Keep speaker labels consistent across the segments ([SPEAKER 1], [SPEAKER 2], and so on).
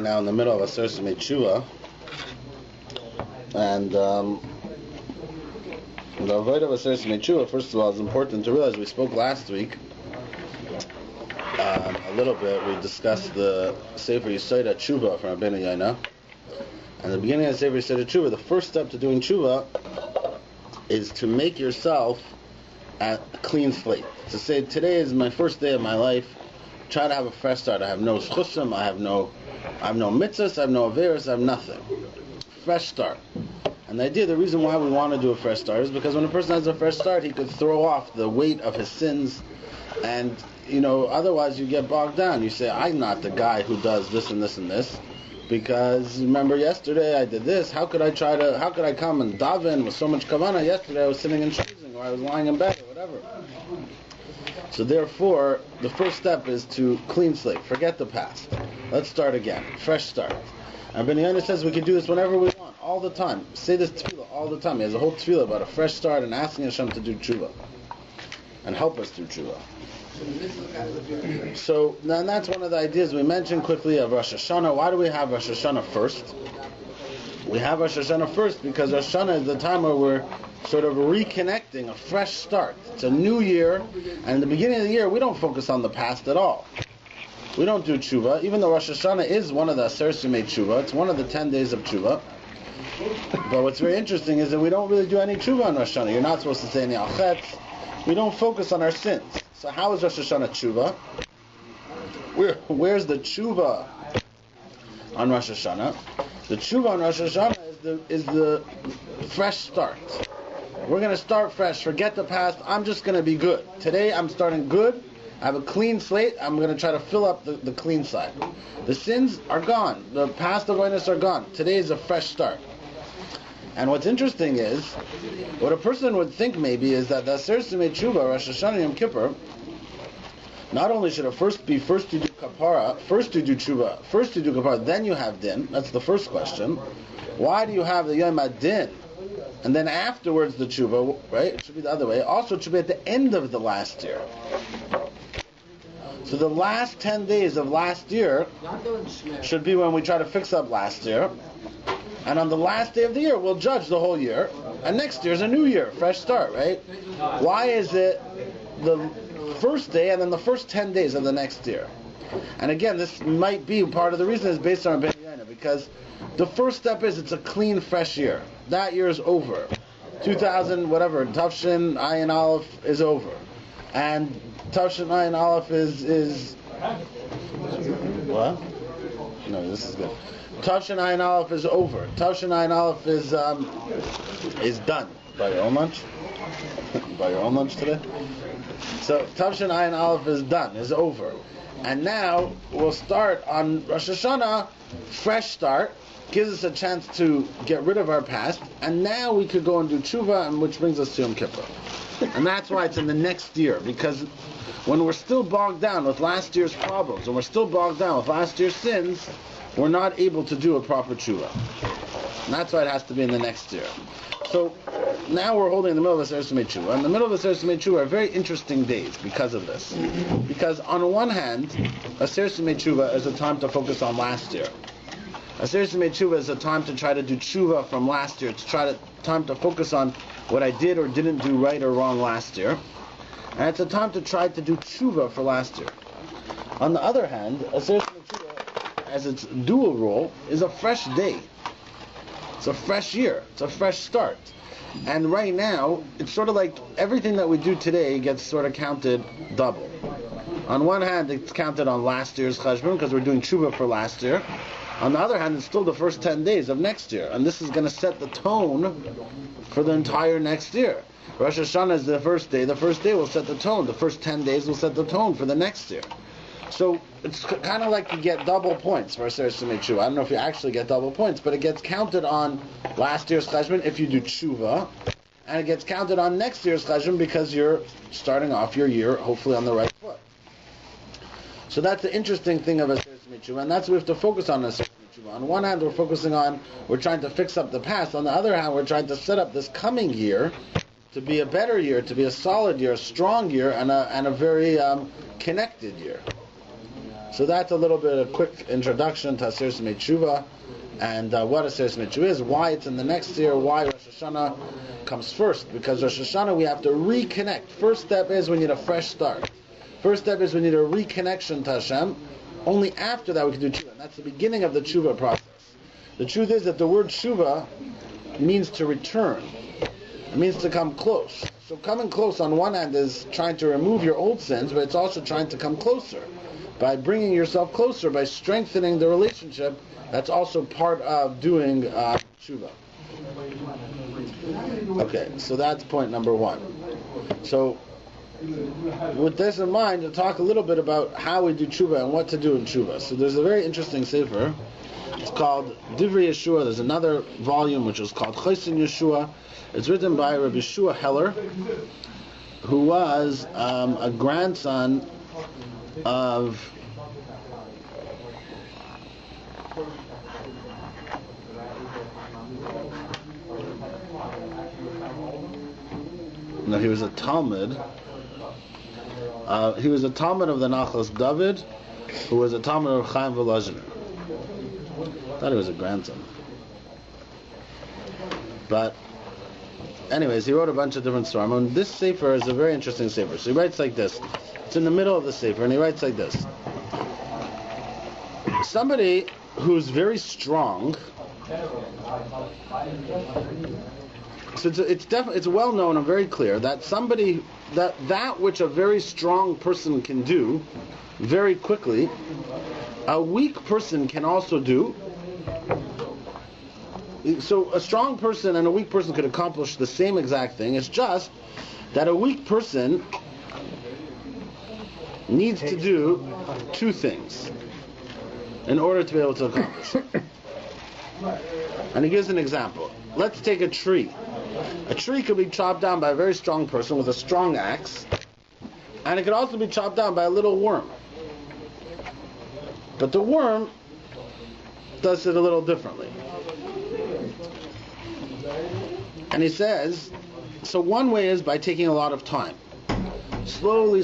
[SPEAKER 1] sitting now in the middle of a Aseret Tshuva, and the avoid of Aseret Tshuva, first of all, is important to realize. We spoke last week a little bit. We discussed the Sefer Yesod Tshuva from Rabbi Yaina. And the beginning of the Sefer Yesod Tshuva, the first step to doing Tshuva is to make yourself a clean slate. To say, today is my first day of my life. Try to have a fresh start. I have no schusim, I have no mitzvahs, I have no averos, I have nothing. Fresh start. And the reason why we want to do a fresh start is because when a person has a fresh start, he could throw off the weight of his sins, and otherwise you get bogged down. You say, I'm not the guy who does this and this and this, because remember yesterday I did this. How could I come and daven with so much kavanah? Yesterday I was sitting and choosing, or I was lying in bed, or whatever. So therefore, the first step is to clean slate. Forget the past. Let's start again. Fresh start. And Ben Yaina says we can do this whenever we want, all the time. Say this tefillah all the time. He has a whole tefillah about a fresh start and asking Hashem to do tshuva and help us do tshuva. So then that's one of the ideas we mentioned quickly of Rosh Hashanah. Why do we have Rosh Hashanah first? We have Rosh Hashanah first because Rosh Hashanah is the time where we're sort of reconnecting, a fresh start. It's a new year, and in the beginning of the year, we don't focus on the past at all. We don't do tshuva, even though Rosh Hashanah is one of the Aseret Tshuva. It's one of the 10 days of tshuva. But what's very interesting is that we don't really do any tshuva on Rosh Hashanah. You're not supposed to say any achetz. We don't focus on our sins. So how is Rosh Hashanah tshuva? Where's the tshuva on Rosh Hashanah? The tshuva on Rosh Hashanah is the fresh start. We're going to start fresh. Forget the past. I'm just going to be good. Today I'm starting good. I have a clean slate. I'm going to try to fill up the clean side. The sins are gone. The past avoidance are gone. Today is a fresh start. And what's interesting is, what a person would think maybe is that the Aseret Tshuva, Rosh Hashanah, Yom Kippur, not only should it first to do kapara, first to do tshuva, first to do kapara, then you have din. That's the first question. Why do you have the Yom HaDin, and then afterwards the tshuva, right? It should be the other way. Also, it should be at the end of the last year. So the last 10 days of last year should be when we try to fix up last year. And on the last day of the year, we'll judge the whole year. And next year's a new year, fresh start, right? Why is it the first day and then the first 10 days of the next year? And again, this might be part of the reason is based on Rabbi Yaina, because the first step is it's a clean, fresh year. That year is over. 2000, whatever, Tavshin Ayin Aleph is over. And Tavshin Ayin Aleph is what? No, this is good. Tavshin Ayin Aleph is over. Tavshin Ayin Aleph is done. By your own lunch? By your own lunch today? So Tavshin Ayin Aleph is done, is over. And now we'll start on Rosh Hashanah, fresh start, gives us a chance to get rid of our past, and now we could go and do tshuva, and which brings us to Yom Kippur. And that's why it's in the next year, because when we're still bogged down with last year's problems, and we're still bogged down with last year's sins, we're not able to do a proper tshuva. And that's why it has to be in the next year. So now we're holding in the middle of the Aseret Tshuva. In the middle of the Aseret Tshuva are very interesting days because of this. Because on one hand, Aseret Tshuva is a time to focus on last year. Aseret Tshuva is a time to try to do tshuva from last year. It's time to focus on what I did or didn't do right or wrong last year. And it's a time to try to do tshuva for last year. On the other hand, Aseret Tshuva, as its dual role, is a fresh day. It's a fresh year. It's a fresh start. And right now, it's sort of like everything that we do today gets sort of counted double. On one hand, it's counted on last year's cheshbon because we're doing tshuva for last year. On the other hand, it's still the first 10 days of next year. And this is going to set the tone for the entire next year. Rosh Hashanah is the first day. The first day will set the tone. The first 10 days will set the tone for the next year. So it's kind of like you get double points for Aseret Tshuva. I don't know if you actually get double points, but it gets counted on last year's cheshbon if you do tshuva, and it gets counted on next year's cheshbon because you're starting off your year hopefully on the right foot. So that's the interesting thing of Aseret Tshuva, and that's what we have to focus on Aseret Tshuva. On one hand, we're trying to fix up the past. On the other hand, we're trying to set up this coming year to be a better year, to be a solid year, a strong year, and a very connected year. So that's a little bit of a quick introduction to Aseret Yemei Tshuva, and what Aseret Yemei Tshuva is, why it's in the next year, why Rosh Hashanah comes first. Because Rosh Hashanah we have to reconnect. First step is we need a fresh start. First step is we need a reconnection to Hashem. Only after that we can do Tshuva. And that's the beginning of the Tshuva process. The truth is that the word Tshuva means to return. It means to come close. So coming close on one hand is trying to remove your old sins, but it's also trying to come closer. By bringing yourself closer, by strengthening the relationship, that's also part of doing Tshuva. Okay, so that's point number one. So with this in mind, to talk a little bit about how we do Tshuva and what to do in Tshuva. So there's a very interesting sefer. It's called Divrei Yeshua. There's another volume which is called Choshen Yeshua. It's written by Rabbi Yeshua Heller, who was a grandson of he was a Talmud. He was a Talmud of the Nachlas David, who was a Talmud of Chaim Volozhiner. I thought he was a grandson. But anyways, he wrote a bunch of different stories. And this sefer is a very interesting sefer. So he writes like this. It's in the middle of the sefer, and he writes like this. Somebody who's very strong. So it's well known and very clear that that which a very strong person can do very quickly, a weak person can also do. So a strong person and a weak person could accomplish the same exact thing. It's just that a weak person needs to do two things in order to be able to accomplish it. And he gives an example. Let's take a tree. A tree could be chopped down by a very strong person with a strong axe, and it could also be chopped down by a little worm. But the worm does it a little differently. And he says, so one way is by taking a lot of time. Slowly,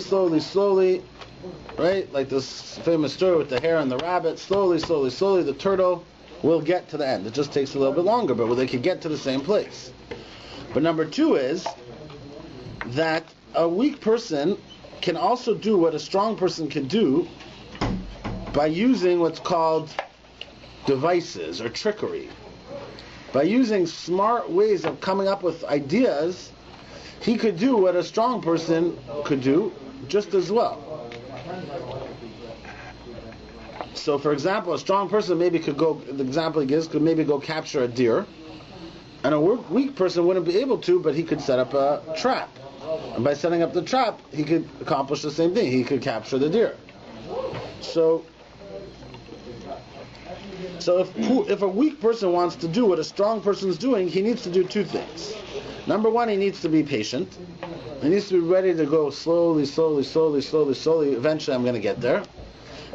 [SPEAKER 1] right? Like this famous story with the hare and the rabbit. Slowly, the turtle will get to the end. It just takes a little bit longer, but they could get to the same place. But number two is that a weak person can also do what a strong person can do by using what's called devices or trickery. By using smart ways of coming up with ideas, he could do what a strong person could do just as well. So for example, a strong person maybe could go, the example he gives, could maybe go capture a deer. And a weak person wouldn't be able to, but he could set up a trap. And by setting up the trap, he could accomplish the same thing. He could capture the deer. So if a weak person wants to do what a strong person is doing, he needs to do two things. Number one, he needs to be patient. He needs to be ready to go slowly. Eventually, I'm going to get there.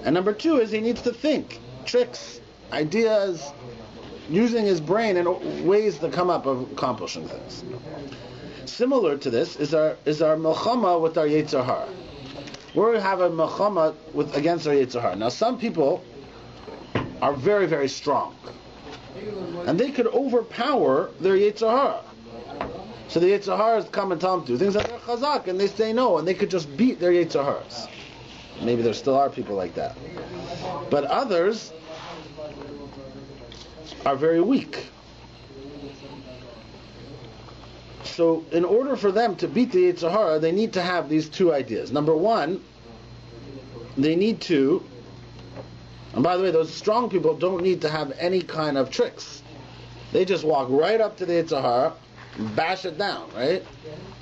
[SPEAKER 1] And number two is he needs to think. Tricks, ideas, using his brain in ways to come up of accomplishing things. Similar to this is our milchama with our Yetzer Hara. We have a milchama against our Yetzer Hara. Now some people are very, very strong, and they could overpower their Yetzer Hara. So the Yetzer Haras come and tell them to do things that they're chazak, and they say no, and they could just beat their Yetzer Haras. Maybe there still are people like that. But others are very weak. So in order for them to beat the Yetzer Hara, they need to have these two ideas. Number one, they need to, and by the way, those strong people don't need to have any kind of tricks. They just walk right up to the Yetzer Hara, bash it down, right?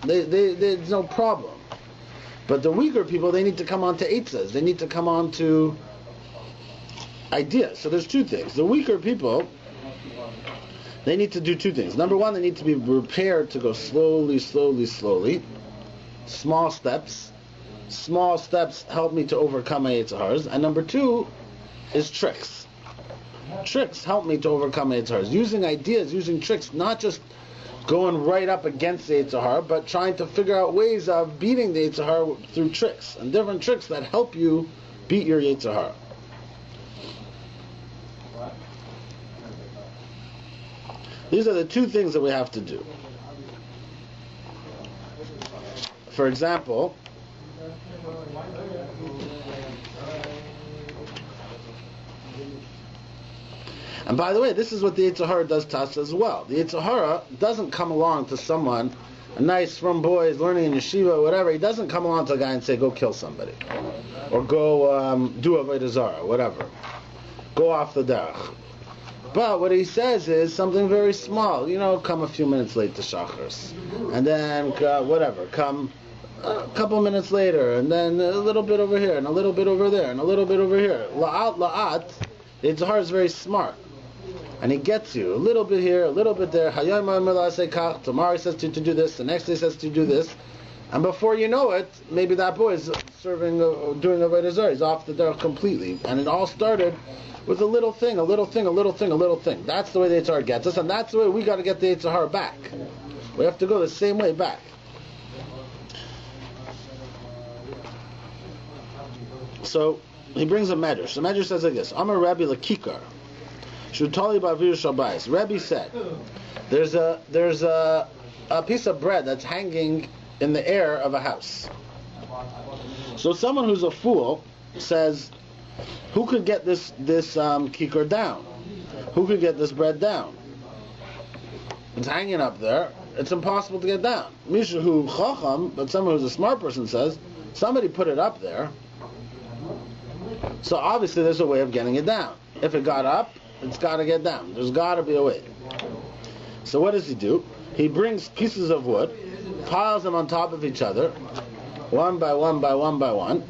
[SPEAKER 1] There's no problem. But the weaker people, they need to come on to eitzas. They need to come on to ideas. So there's two things. The weaker people, they need to do two things. Number one, they need to be prepared to go slowly. Small steps. Small steps help me to overcome my Yetzer Haras. And number two is tricks. Tricks help me to overcome my Yetzer Haras. Using ideas, using tricks, not just going right up against the Yetzer Hara, but trying to figure out ways of beating the Yetzer Hara through tricks, and different tricks that help you beat your Yetzer Hara. These are the two things that we have to do. For example, and by the way, this is what the Yetzer Hara does to us as well. The Yetzer Hara doesn't come along to someone, a nice, from boy, is learning in yeshiva, or whatever. He doesn't come along to a guy and say, go kill somebody. Or go do Avodah Zarah, whatever. Go off the derech. But what he says is something very small. Come a few minutes late to Shachars. And then, come a couple minutes later, and then a little bit over here, and a little bit over there, and a little bit over here. La'at, the Yetzer Hara is very smart. And he gets you a little bit here, a little bit there. Tomorrow he says to do this, the next day he says to do this. And before you know it, maybe that boy is doing Avodah Zarah. He's off the derech completely. And it all started with a little thing. That's the way the Yetzer Hara gets us, and that's the way we got to get the Yetzer Hara back. We have to go the same way back. So he brings a medrash. The medrash says like this: Amar Rabbi Lakikar, Shutali Bavir Shabais. Rabbi said, there's a piece of bread that's hanging in the air of a house. So someone who's a fool says, who could get this kikar down? Who could get this bread down? It's hanging up there. It's impossible to get down. Mishahu chacham, but someone who's a smart person says, somebody put it up there. So obviously there's a way of getting it down. If it got up, it's got to get down. There's got to be a way. So what does he do? He brings pieces of wood, piles them on top of each other, one by one by one by one,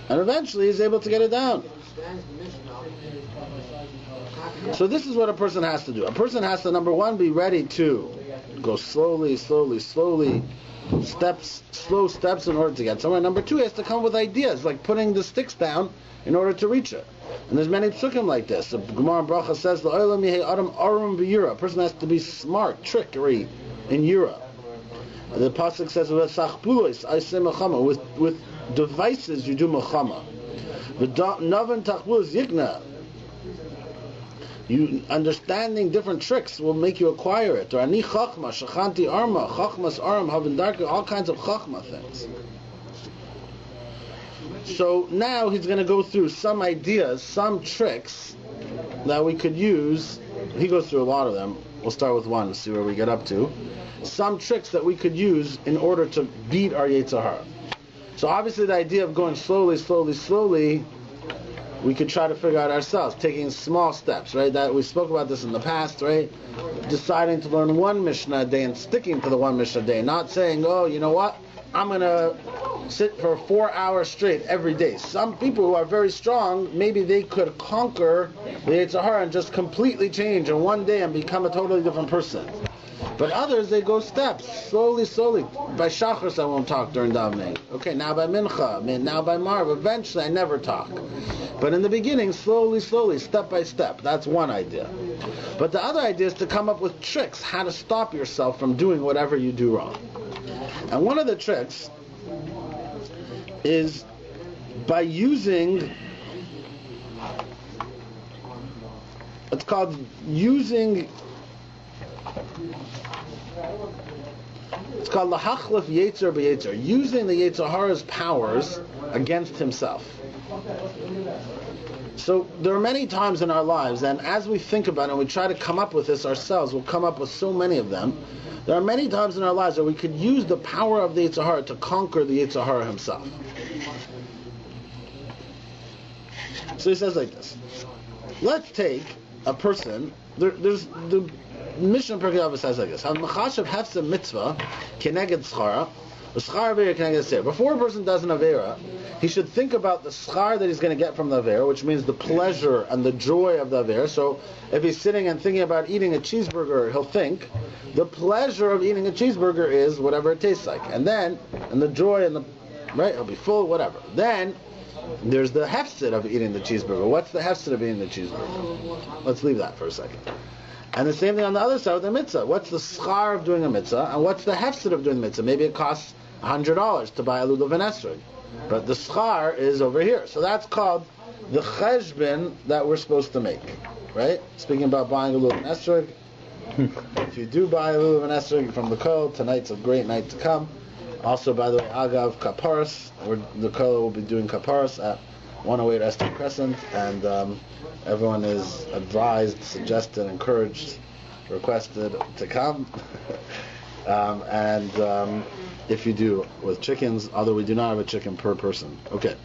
[SPEAKER 1] and eventually he's able to get it down. So this is what a person has to do. A person has to, number one, be ready to go slowly, slow steps in order to get somewhere. Number two, he has to come with ideas, like putting the sticks down in order to reach it. And there's many psukim like this. The Gemara in Bracha says, a person has to be smart, trickery in Europe. The pasuk says, with devices you do mechama. You understanding different tricks will make you acquire it. Or ani chachma, shachanti arma, chachmas aram, havindarka, all kinds of chachma things. So now he's going to go through some ideas, some tricks that we could use. He goes through a lot of them. We'll start with one and see where we get up to. Some tricks that we could use in order to beat our Yetzer Hara. So obviously the idea of going slowly, we could try to figure out ourselves, taking small steps, right? That we spoke about this in the past, right? Deciding to learn one Mishnah a day and sticking to the one Mishnah a day, not saying, oh, you know what? I'm going to sit for 4 hours straight every day. Some people who are very strong, maybe they could conquer the Yetzer Hara and just completely change in one day and become a totally different person. But others, they go steps, slowly. By Shachris, I won't talk during davening. Okay, now by Mincha, now by Marv. Eventually, I never talk. But in the beginning, slowly, step by step. That's one idea. But the other idea is to come up with tricks, how to stop yourself from doing whatever you do wrong. And one of the tricks is by using, it's called using, it's called lahachlef yetzer b'yetzer, using the Yetzer Hara's powers against himself. So there are many times in our lives, and as we think about it and we try to come up with this ourselves, we'll come up with so many of them. There are many times in our lives where we could use the power of the Yetzer Hara to conquer the Yetzer Hara himself. So he says like this. Let's take a person, there's the Mishnah Perkei Avos says like this: Machashav hefsa mitzvah keneged schara, schar avera keneged seir. Before a person does an avera, he should think about the schar that he's going to get from the avera, which means the pleasure and the joy of the avera. So if he's sitting and thinking about eating a cheeseburger, he'll think the pleasure of eating a cheeseburger is whatever it tastes like, and the joy and the right, he'll be full, whatever. Then there's the hefsid of eating the cheeseburger. What's the hefsid of eating the cheeseburger? Let's leave that for a second. And the same thing on the other side with the mitzvah. What's the schar of doing a mitzvah, and what's the hefsid of doing the mitzvah? Maybe it costs $100 to buy a lulav and esrog. But the schar is over here. So that's called the cheshbon that we're supposed to make, right? Speaking about buying a lulav and esrog, if you do buy a lulav and esrog from the Kol, tonight's a great night to come. Also, by the way, Agav Kaparas, the Kol will be doing Kaparas at 108 Esther Crescent, and everyone is advised, suggested, encouraged, requested to come. And if you do with chickens, although we do not have a chicken per person. Okay.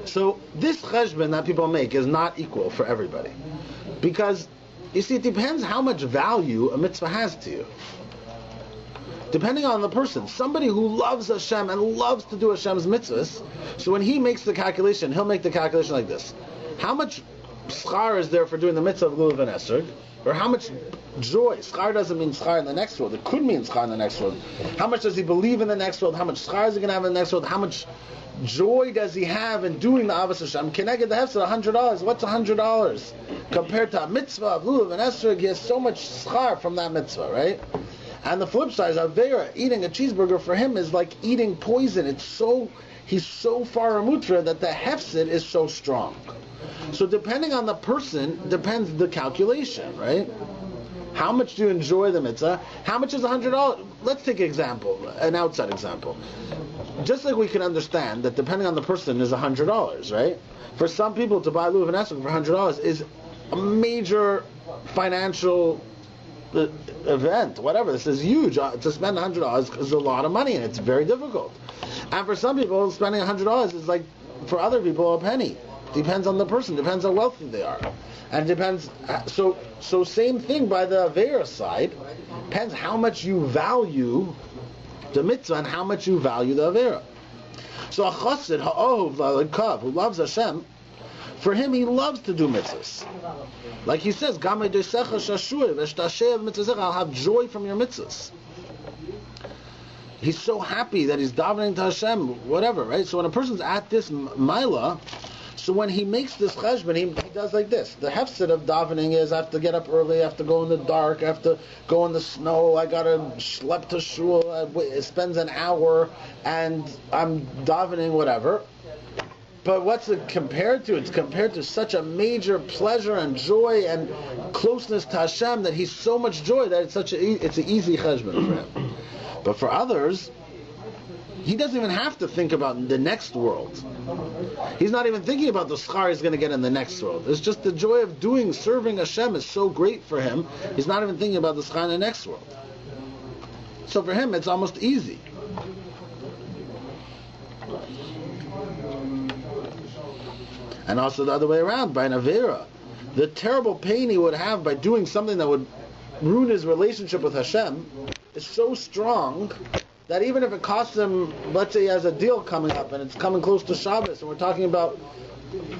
[SPEAKER 1] So this cheshbon that people make is not equal for everybody, because you see, it depends how much value a mitzvah has to you. Depending on the person, somebody who loves Hashem and loves to do Hashem's mitzvahs, so when he makes the calculation, he'll make the calculation like this: how much schar is there for doing the mitzvah of lulav and esrog? Or how much joy? Schar doesn't mean schar in the next world. It could mean schar in the next world. How much does he believe in the next world? How much schar is he going to have in the next world? How much joy does he have in doing the Avos Hashem? Can I get the hefsed $100? What's $100 compared to a mitzvah of lulav and esrog? He has so much schar from that mitzvah, right? And the flip side is Avera, eating a cheeseburger for him is like eating poison. He's so far removed from it that the hefsed is so strong. So depending on the person, depends the calculation, right? How much do you enjoy the mitzvah? How much is $100? Let's take an example, an outside example. Just like we can understand that depending on the person is $100, right? For some people to buy lulav and esrog for $100 is a major financial event, whatever. This is huge. To spend $100 is a lot of money, and it's very difficult. And for some people, spending $100 is like, for other people, a penny. Depends on the person. Depends how wealthy they are, and depends. So same thing by the Avera side. Depends how much you value the mitzvah and how much you value the Avera. So a chassid ha'ohov la'lekav, who loves Hashem, for him he loves to do mitzvahs. Like he says, Gamei dosecha shashuy v'shtasheh mitzvahs. I'll have joy from your mitzvahs. He's so happy that he's davening to Hashem, whatever, right? So when a person's at this maila, so when he makes this cheshbon, he does like this. The hefsed of davening is, I have to get up early, I have to go in the dark, I have to go in the snow, I got to schlep to shul, it spends an hour, and I'm davening, whatever. But what's it compared to? It's compared to such a major pleasure and joy and closeness to Hashem that he's so much joy that it's an easy cheshbon for him. But for others, he doesn't even have to think about the next world. He's not even thinking about the schar he's going to get in the next world. It's just the joy of serving Hashem is so great for him. He's not even thinking about the schar in the next world. So for him, it's almost easy. And also the other way around, by an Avera, the terrible pain he would have by doing something that would ruin his relationship with Hashem is so strong that even if it costs him, let's say he has a deal coming up and it's coming close to Shabbos, and we're talking about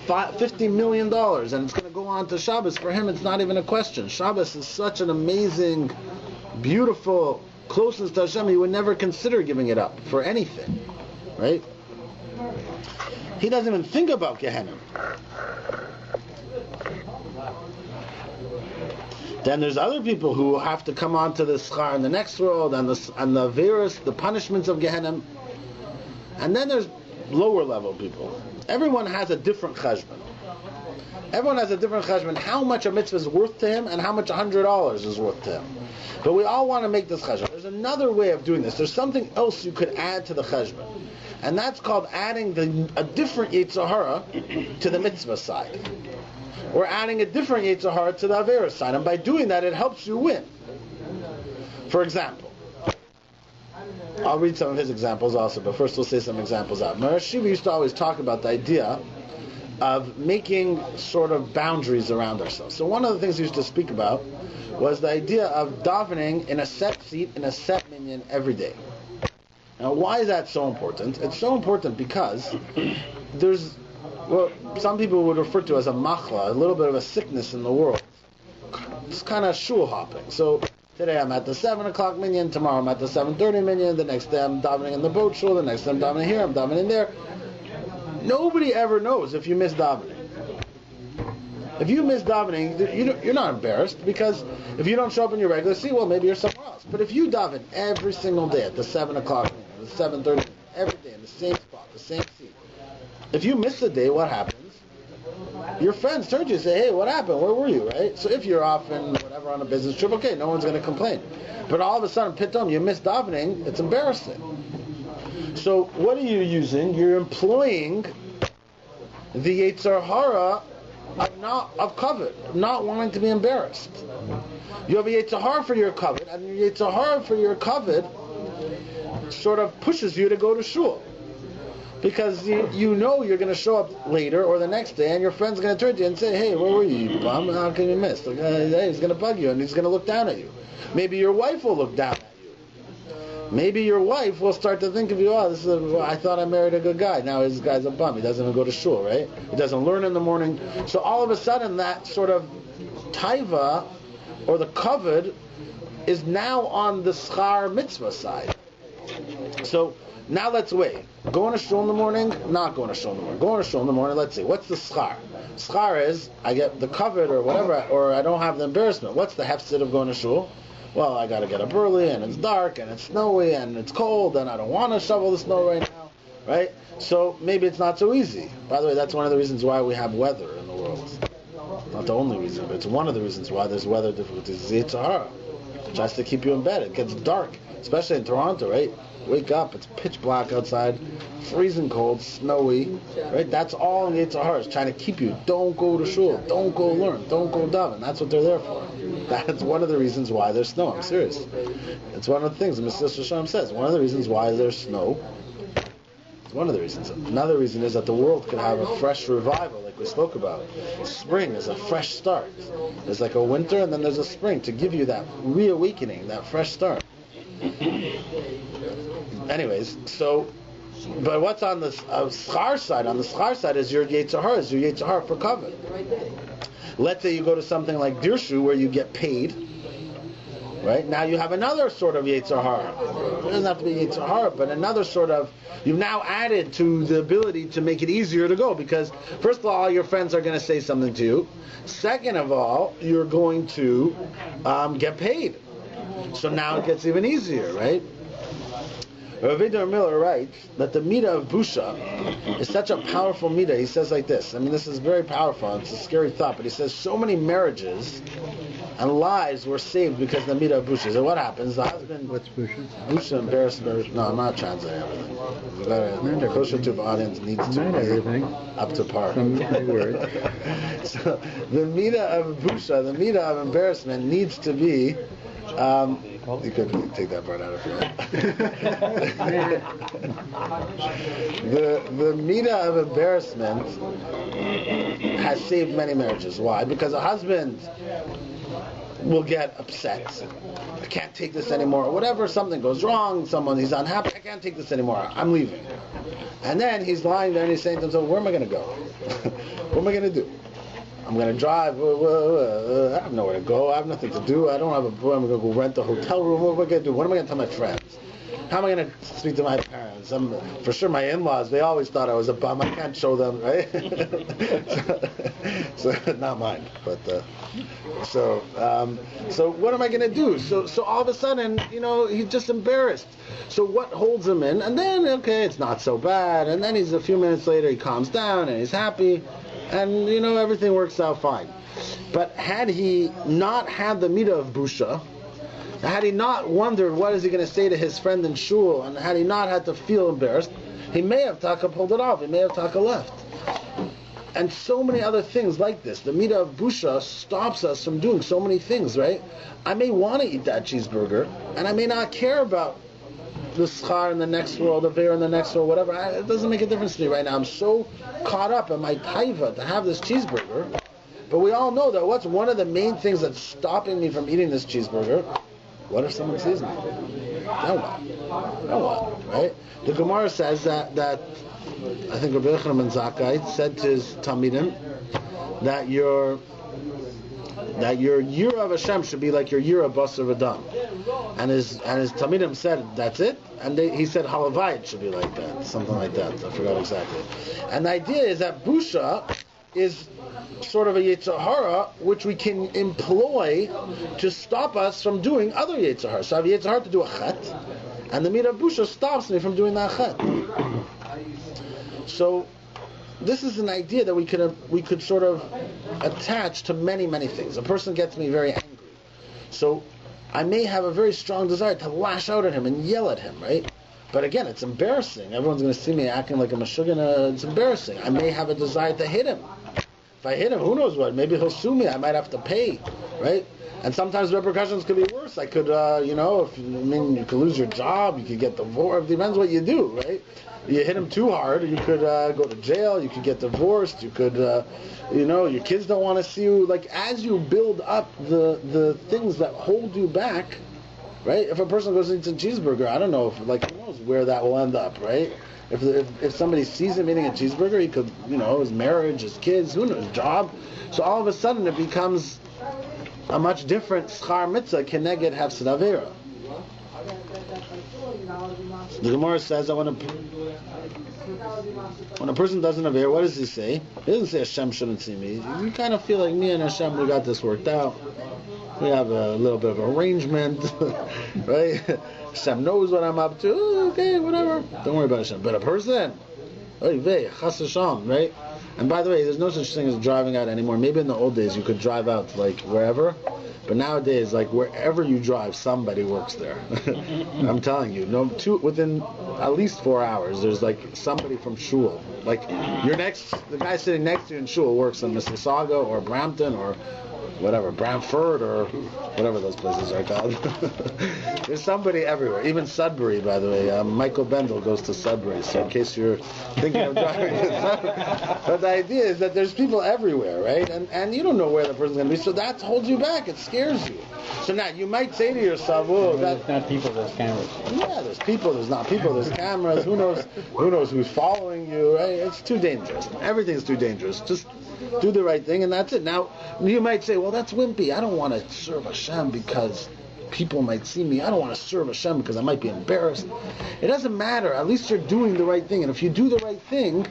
[SPEAKER 1] $50 million, and it's going to go on to Shabbos, for him it's not even a question. Shabbos is such an amazing, beautiful closeness to Hashem, he would never consider giving it up for anything, right? He doesn't even think about Gehenna. Then there's other people who have to come on to the schar in the next world and the virus, the punishments of Gehenna. And then there's lower level people. Everyone has a different cheshbon. Everyone has a different cheshbon, how much a mitzvah is worth to him and how much $100 is worth to him. But we all want to make this cheshbon. There's another way of doing this. There's something else you could add to the cheshbon. And that's called adding a different Yetzer Hara to the mitzvah side. Or adding a different Yetzer Hara to the Avera side. And by doing that, it helps you win. For example, I'll read some of his examples also, but first we'll say some examples out. Maharishi used to always talk about the idea of making sort of boundaries around ourselves. So one of the things he used to speak about was the idea of davening in a set seat, in a set minyan every day. Now, why is that so important? It's so important because there's, well, some people would refer to as a machla, a little bit of a sickness in the world. It's kind of shul hopping. So today I'm at the 7 o'clock minyan, tomorrow I'm at the 7:30 minyan, the next day I'm davening in the boat shul, the next day I'm davening here, I'm davening there. Nobody ever knows if you miss davening. If you miss davening, you're not embarrassed, because if you don't show up in your regular seat, well, maybe you're somewhere else. But if you daven every single day at the 7 o'clock, the 7:30, every day in the same spot, the same seat. If you miss the day, what happens? Your friends turn to you and say, hey, what happened? Where were you, right? So if you're off in whatever on a business trip, okay, no one's going to complain. But all of a sudden, pitom, you missed davening, it's embarrassing. So what are you using? You're employing the Yetzer Hara of covet, not wanting to be embarrassed. You have a Yetzer Hara for your covet, and your Yetzer Hara for your covet sort of pushes you to go to shul. Because you know you're going to show up later or the next day, and your friend's going to turn to you and say, hey, where were you, you bum? How can you miss? Like, hey, he's going to bug you, and he's going to look down at you. Maybe your wife will look down at you. Maybe your wife will start to think of you, I thought I married a good guy. Now this guy's a bum. He doesn't even go to shul, right? He doesn't learn in the morning. So all of a sudden, that sort of taiva, or the kavod, is now on the schar mitzvah side. So now let's weigh. Going to shul in the morning, not going to shul in the morning. Going to shul in the morning, let's see. What's the schar? Schar is, I get the kavod or whatever, or I don't have the embarrassment. What's the hefsid of going to shul? Well, I got to get up early, and it's dark, and it's snowy, and it's cold, and I don't want to shovel the snow right now, right? So maybe it's not so easy. By the way, that's one of the reasons why we have weather in the world. Not the only reason, but it's one of the reasons why there's weather difficulties. It's Yetzer Hara, which has to keep you in bed. It gets dark, especially in Toronto, right? Wake up, it's pitch black outside, freezing cold, snowy, right? That's all in Yetzer Hara. It's trying to keep you. Don't go to shul. Don't go learn. Don't go daven. That's what they're there for. That's one of the reasons why there's snow. I'm serious. It's one of the things Mr. Shalom says. One of the reasons why there's snow. It's one of the reasons. Another reason is that the world could have a fresh revival, like we spoke about. Spring is a fresh start. There's like a winter, and then there's a spring to give you that reawakening, that fresh start. Anyways, so, but what's on the schar side? On the schar side is your Yetzer Hara, is your Yetzer Hara for kavod. Let's say you go to something like Dirshu where you get paid, right? Now you have another sort of Yetzer Hara. It doesn't have to be Yetzer Hara, but another sort of, you've now added to the ability to make it easier to go, because first of all, your friends are going to say something to you. Second of all, you're going to get paid. So now it gets even easier, right? Rabbi Miller writes that the midah of busha is such a powerful midah. He says like this. I mean, this is very powerful. It's a scary thought, but he says so many marriages and lives were saved because of the midah of busha. So what happens? The husband...
[SPEAKER 2] What's busha?
[SPEAKER 1] Busha, embarrassment... No, I'm not translating everything. The kosher tube audience needs to be
[SPEAKER 2] everything.
[SPEAKER 1] Up to par.
[SPEAKER 2] Some word.
[SPEAKER 1] So the midah of busha, the midah of embarrassment needs to be... you could take that part out if you want. the midah of embarrassment has saved many marriages. Why? Because a husband will get upset. I can't take this anymore. Or whatever, something goes wrong, he's unhappy, I can't take this anymore, I'm leaving. And then he's lying there and he's saying to himself, where am I going to go? What am I going to do? I'm going to drive, I have nowhere to go, I have nothing to do, I don't have I'm going to go rent a hotel room, what am I going to do? What am I going to tell my friends? How am I going to speak to my parents? For sure my in-laws, they always thought I was a bum, I can't show them, right? so not mine, but so what am I going to do? So all of a sudden, he's just embarrassed. So what holds him in? And then, okay, it's not so bad, and then a few minutes later he calms down and he's happy. And, everything works out fine. But had he not had the midah of busha, had he not wondered what is he going to say to his friend in shul, and had he not had to feel embarrassed, he may have pulled it off. He may have left. And so many other things like this. The midah of busha stops us from doing so many things, right? I may want to eat that cheeseburger, and I may not care about the schar in the next world, the veir in the next world, whatever. It doesn't make a difference to me right now. I'm so caught up in my taiva to have this cheeseburger. But we all know that what's one of the main things that's stopping me from eating this cheeseburger? What if someone sees me? Now what? Right? The Gemara says that I think Rabbi Yochanan ben Zakkai said to his Talmidim that your Yira of Hashem should be like your Yira of Basar V'Dam. And his Talmidim said, that's it? And he said, Halavai, it should be like that. Something like that. I forgot exactly. And the idea is that Busha is sort of a Yetzer Hara which we can employ to stop us from doing other Yetzer Hara. So I have Yetzer Hara to do a chet, And the Midah Busha stops me from doing that chet. So, this is an idea that we could sort of attach to many, many things. A person gets me very angry. So, I may have a very strong desire to lash out at him and yell at him, right? But again, it's embarrassing. Everyone's going to see me acting like a mashugana. It's embarrassing. I may have a desire to hit him. If I hit him, who knows what? Maybe he'll sue me. I might have to pay, right? And sometimes repercussions could be worse. I could, you could lose your job. You could get divorced. It depends what you do, right? You hit him too hard, you could go to jail. You could get divorced. You could, your kids don't want to see you. Like, as you build up the things that hold you back, right? If a person goes and eats a cheeseburger, I don't know if, who knows where that will end up, right? If somebody sees him eating a cheeseburger, he could, his marriage, his kids, who knows, his job. So all of a sudden it becomes a much different schar mitzvah keneged hefsed avera. The Gemara says that when a person does an avera, what does he say? He doesn't say Hashem shouldn't see me. You kind of feel like me and Hashem, we got this worked out. We have a little bit of arrangement, right? Hashem knows what I'm up to. Okay, whatever. Don't worry about Hashem. But a person, chas Hashem, right? And by the way, there's no such thing as driving out anymore. Maybe in the old days you could drive out wherever, but nowadays, wherever you drive, somebody works there. I'm telling you, within at least 4 hours, there's somebody from shul. The guy sitting next to you in shul works in Mississauga or Brampton or whatever, Brantford or whatever those places are called. There's somebody everywhere. Even Sudbury, by the way. Michael Bendel goes to Sudbury, so in case you're thinking of driving to Sudbury. But the idea is that there's people everywhere, right? And you don't know where the person's going to be, so that holds you back. It scares you. So now, you might say to yourself,
[SPEAKER 2] there's not people, there's cameras.
[SPEAKER 1] Yeah, there's people, there's not people, there's cameras. Who knows who's following you, right? It's too dangerous. Everything's too dangerous. Just do the right thing, and that's it. Now, you might say, well, that's wimpy. I don't want to serve Hashem because people might see me. I don't want to serve Hashem because I might be embarrassed. It doesn't matter. At least you're doing the right thing. And if you do the right thing,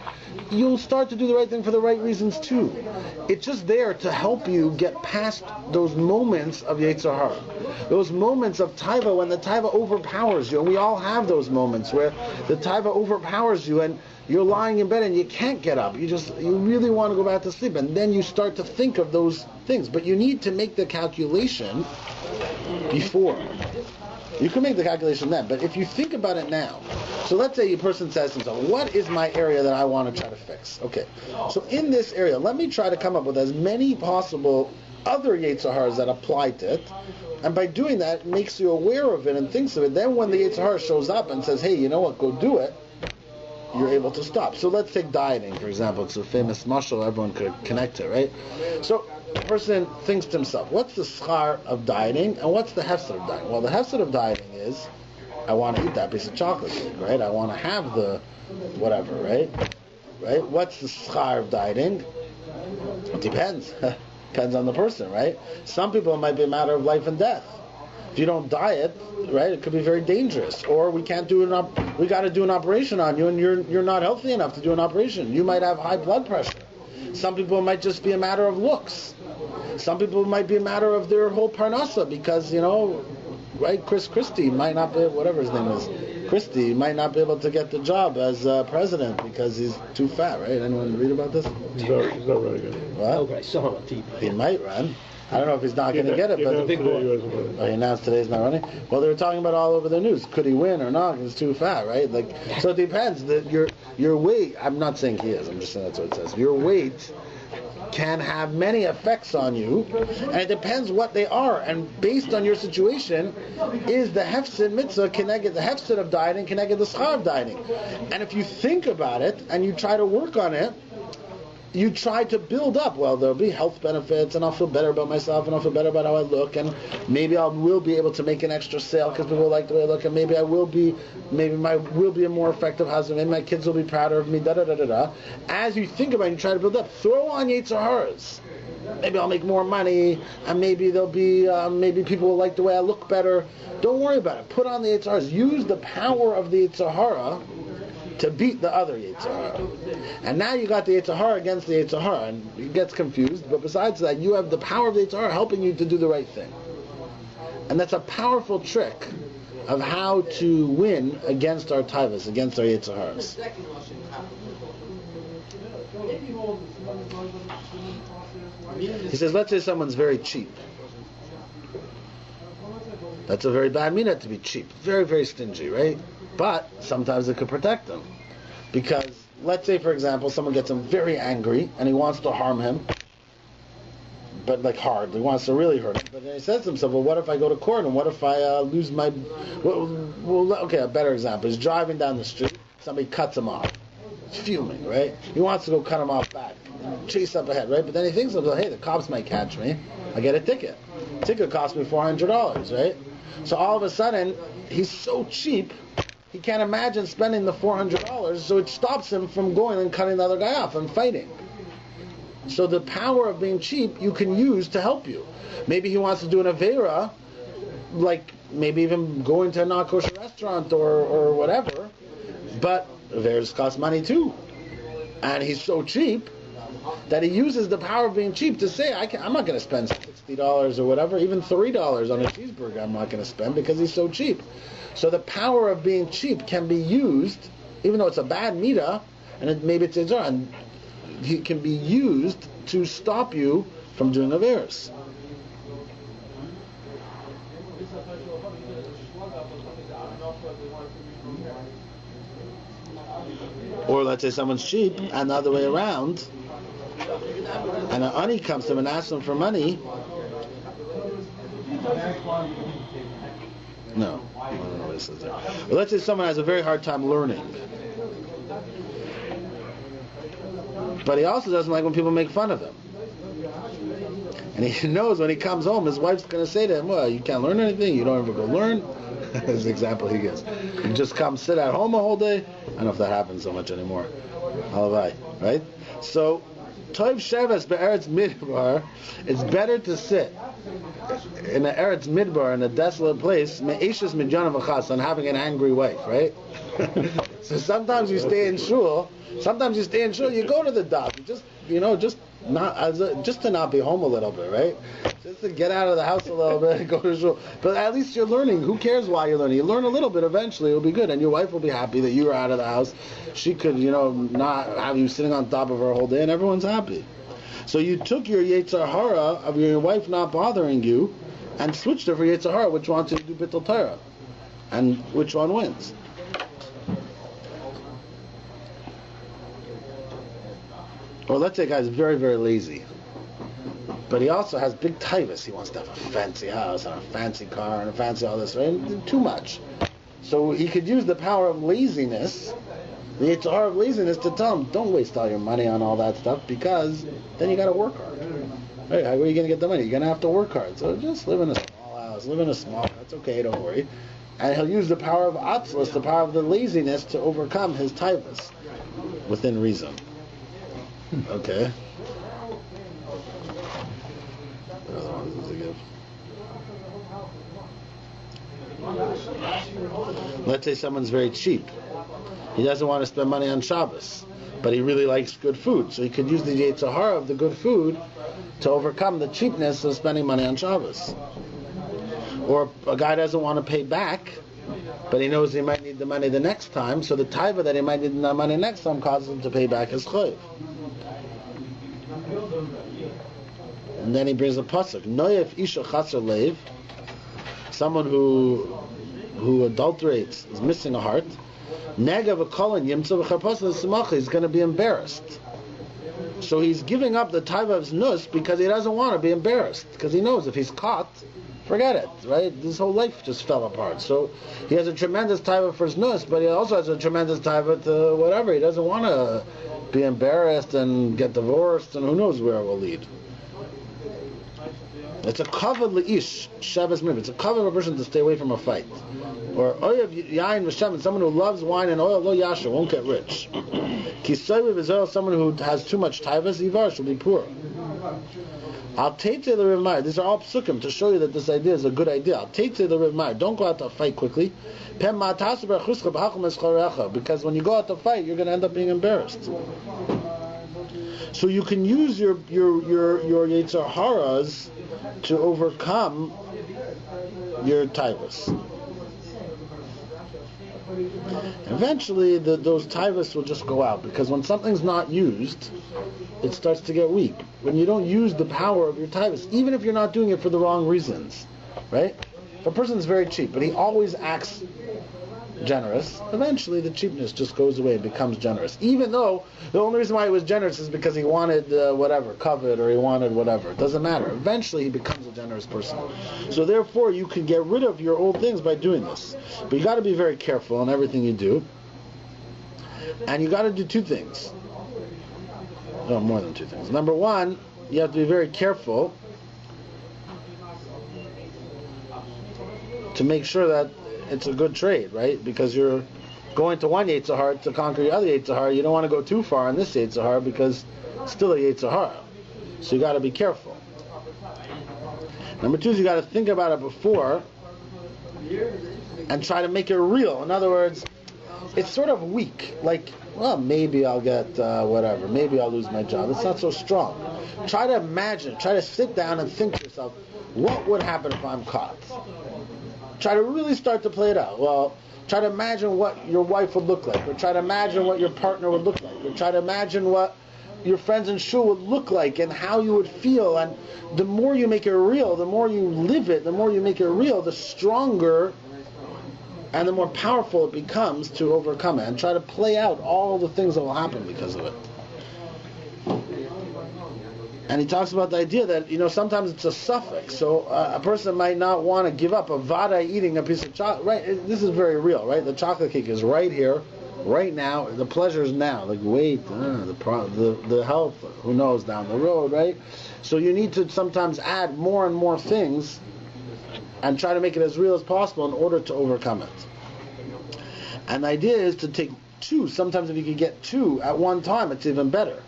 [SPEAKER 1] you'll start to do the right thing for the right reasons too. It's just there to help you get past those moments of Yetzer Hara. Those moments of taiva when the taiva overpowers you. And we all have those moments where the taiva overpowers you and you're lying in bed and you can't get up. You really want to go back to sleep. And then you start to think of those things. But you need to make the calculation before. You can make the calculation then. But if you think about it now, so let's say a person says to himself, what is my area that I want to try to fix? Okay. So in this area, let me try to come up with as many possible other Yetzer Haras that apply to it. And by doing that, it makes you aware of it and thinks of it. Then when the Yetzer Hara shows up and says, hey, you know what, go do it, you're able to stop. So let's take dieting, for example. It's a famous mashal everyone could connect to, right? So a person thinks to himself, what's the schar of dieting and what's the hefsed of dieting? Well, the hefsed of dieting is, I want to eat that piece of chocolate cake, right? I want to have the whatever, right? Right? What's the schar of dieting? It depends. Depends on the person, right? Some people it might be a matter of life and death. If you don't diet, right, it could be very dangerous. Or we can't do we got to do an operation on you, and you're not healthy enough to do an operation. You might have high blood pressure. Some people it might just be a matter of looks. Some people it might be a matter of their whole parnasa because right, Chris Christie might not be, whatever his name is, Christie might not be able to get the job as president because he's too fat, right? Anyone read about this?
[SPEAKER 3] He's not really good.
[SPEAKER 1] What?
[SPEAKER 2] Okay, I saw him on TV.
[SPEAKER 1] He might run. I don't know if he's not going to get it, but he announced today he's not running. Well, they were talking about all over the news. Could he win or not? He's too fat, right? So it depends. Your weight. I'm not saying he is. I'm just saying that's what it says. Your weight can have many effects on you, and it depends what they are. And based on your situation, is the hefsed mitzvah connected the hefsed of dieting connected the schar of dieting? And if you think about it and you try to work on it, you try to build up, well, there'll be health benefits, and I'll feel better about myself, and I'll feel better about how I look, and maybe I will be able to make an extra sale because people like the way I look, and maybe I will be a more effective husband, maybe my kids will be prouder of me, da-da-da-da-da. As you think about it, you try to build up, throw on Yetzer Haras. Maybe I'll make more money, and maybe there'll be, maybe people will like the way I look better. Don't worry about it. Put on the Yetzer Haras. Use the power of the Yetzer Hara to beat the other Yetzer Hara. And now you got the Yetzer Hara against the Yetzer Hara, and it gets confused, but besides that, you have the power of the Yetzer Hara helping you to do the right thing. And that's a powerful trick of how to win against our taivas, against our Yetzer Haras. He says, let's say someone's very cheap. That's a very bad mina to be cheap. Very, very stingy, right? But sometimes it could protect them. Because, let's say, for example, someone gets him very angry and he wants to harm him, but like hard. He wants to really hurt him. But then he says to himself, well, what if I go to court and what if I lose my... Well, okay, a better example. He's driving down the street. Somebody cuts him off. He's fuming, right? He wants to go cut him off back. Chase up ahead, right? But then he thinks, well, hey, the cops might catch me. I get a ticket. Ticket cost me $400, right? So all of a sudden, he's so cheap, he can't imagine spending the $400, so it stops him from going and cutting the other guy off and fighting. So the power of being cheap you can use to help you. Maybe he wants to do an Avera, like maybe even going to a non-kosher restaurant or whatever, but Averas cost money too. And he's so cheap that he uses the power of being cheap to say, I'm not going to spend $60 or whatever, even $3 on a cheeseburger I'm not going to spend because he's so cheap. So the power of being cheap can be used, even though it's a bad midah, and maybe it's Yetzer, and it can be used to stop you from doing Averas. Or let's say someone's cheap, and the other way around, and an ani comes to him and asks him for money. No, I don't know what it says there. But let's say someone has a very hard time learning, but he also doesn't like when people make fun of him. And he knows when he comes home, his wife's going to say to him, well, you can't learn anything, you don't ever go learn. That's the example he gives. You just come sit at home a whole day. I don't know if that happens so much anymore. Halavai, right? So, Tov Sheves be'eretz midbar, it's better to sit in the eretz midbar, in a desolate place, me'eshes midjana v'chas, than having an angry wife, right? So sometimes you stay in shul, you go to the daf, just to not be home a little bit, right? Just to get out of the house a little bit and go to shul. But at least you're learning. Who cares why you're learning? You learn a little bit, eventually it'll be good, and your wife will be happy that you are out of the house. She could, not have you sitting on top of her whole day, and everyone's happy. So you took your Yetzer Hara of your wife not bothering you, and switched it for Yetzer Hara, which wants you to do Bittul Torah. And which one wins? Or let's say a guy's very, very lazy, but he also has big taivas. He wants to have a fancy house and a fancy car and a fancy all this, right? Too much. So he could use the power of laziness, the Yetzer Hara of laziness, to tell him, don't waste all your money on all that stuff, because then you got to work hard. Right? Where are you going to get the money? You're going to have to work hard. So just live in a small house, that's okay, don't worry. And he'll use the power of atzlus, the power of the laziness, to overcome his taivas within reason. Okay. What other ones does it give? Let's say someone's very cheap. He doesn't want to spend money on Shabbos, but he really likes good food. So he could use the Yetzer Hara of the good food to overcome the cheapness of spending money on Shabbos. Or a guy doesn't want to pay back, but he knows he might need the money the next time, so the taiva that he might need the money next time causes him to pay back his chayv. And then he brings a pasuk. Noyef isha chaser leiv, someone who adulterates, is missing a heart. Nega v'kolin yimtza v'charpasa l'semacha, he's going to be embarrassed. So he's giving up the taiva of his nus because he doesn't want to be embarrassed, because he knows if he's caught, forget it, right? His whole life just fell apart. So he has a tremendous taiva for his nus, but he also has a tremendous taiva to whatever. He doesn't want to be embarrassed and get divorced, and who knows where it will lead. It's a kavod leish shabbos mitzvah. It's a kavod of a person to stay away from a fight. Or oyav yain v'shem, someone who loves wine and oil lo yasher, won't get rich. Kisoy v'zel, someone who has too much taivas, ivar, shall be poor. I'll take to the Rabbi Meir. These are all psukim to show you that this idea is a good idea. I'll take to the Rabbi Meir. Don't go out to fight quickly. Because when you go out to fight, you're going to end up being embarrassed. So you can use your Yetzer Haras to overcome your taivas. Eventually, those taivas will just go out, because when something's not used, it starts to get weak. When you don't use the power of your taivas, even if you're not doing it for the wrong reasons, right? If a person's very cheap, but he always acts generous, eventually the cheapness just goes away and becomes generous. Even though the only reason why he was generous is because he wanted whatever, covet, or he wanted whatever. It doesn't matter. Eventually he becomes a generous person. So therefore you can get rid of your old things by doing this. But you got to be very careful in everything you do. And you got to do two things. No, more than two things. Number one, you have to be very careful to make sure that it's a good trade, right? Because you're going to one Yetzer Hara to conquer the other Yetzer Hara. You don't want to go too far in this Yetzer Hara because it's still a Yetzer Hara. So you got to be careful. Number two is you got to think about it before and try to make it real. In other words, it's sort of weak. Like, well, maybe I'll get whatever. Maybe I'll lose my job. It's not so strong. Try to imagine. Try to sit down and think to yourself, what would happen if I'm caught? Try to really start to play it out. Well, try to imagine what your wife would look like, or try to imagine what your partner would look like, or try to imagine what your friends in shul would look like and how you would feel. And the more you make it real, the more you live it, the more you make it real, the stronger and the more powerful it becomes to overcome it. And try to play out all the things that will happen because of it. And he talks about the idea that, sometimes it's a suffix. So a person might not want to give up a vada eating a piece of chocolate. Right? This is very real, right? The chocolate cake is right here, right now. The pleasure is now. Like, wait, the health, who knows, down the road, right? So you need to sometimes add more and more things and try to make it as real as possible in order to overcome it. And the idea is to take two. Sometimes if you can get two at one time, it's even better.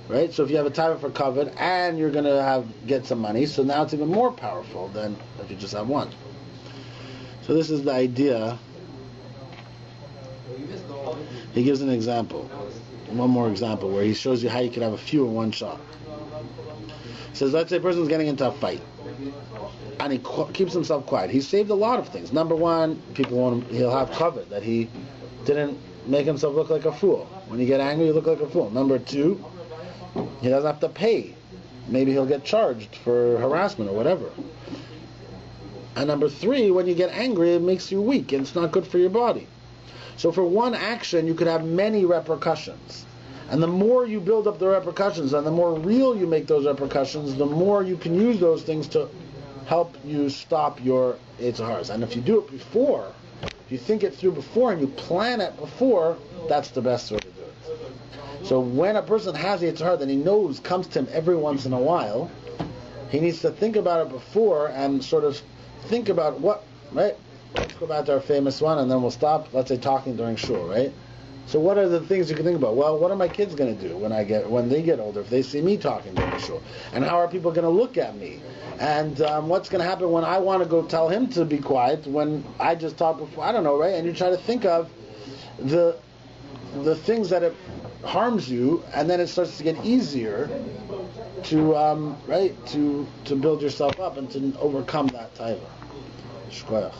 [SPEAKER 1] Right? So if you have a taiva for covet and you're going to get some money, so now it's even more powerful than if you just have one. So this is the idea. He gives an example. One more example where he shows you how you can have a few in one shot. He says, let's say a person's getting into a fight and he keeps himself quiet. He saved a lot of things. Number one, he'll have covet, that he didn't make himself look like a fool. When you get angry, you look like a fool. Number two, he doesn't have to pay. Maybe he'll get charged for harassment or whatever. And number three, when you get angry, it makes you weak and it's not good for your body. So for one action, you could have many repercussions. And the more you build up the repercussions and the more real you make those repercussions, the more you can use those things to help you stop your Yetzer Haras. And if you do it before, if you think it through before and you plan it before, that's the best way to do it. So when a person has Yetzer Hara that he knows comes to him every once in a while, he needs to think about it before and sort of think about what, right? Let's go back to our famous one and then we'll stop, let's say, talking during shul, right? So what are the things you can think about? Well, what are my kids going to do when they get older, if they see me talking during shul? And how are people going to look at me? And what's going to happen when I want to go tell him to be quiet when I just talked before? I don't know, right? And you try to think of the things that it harms you, and then it starts to get easier to build yourself up and to overcome that taiva. Shkoyach.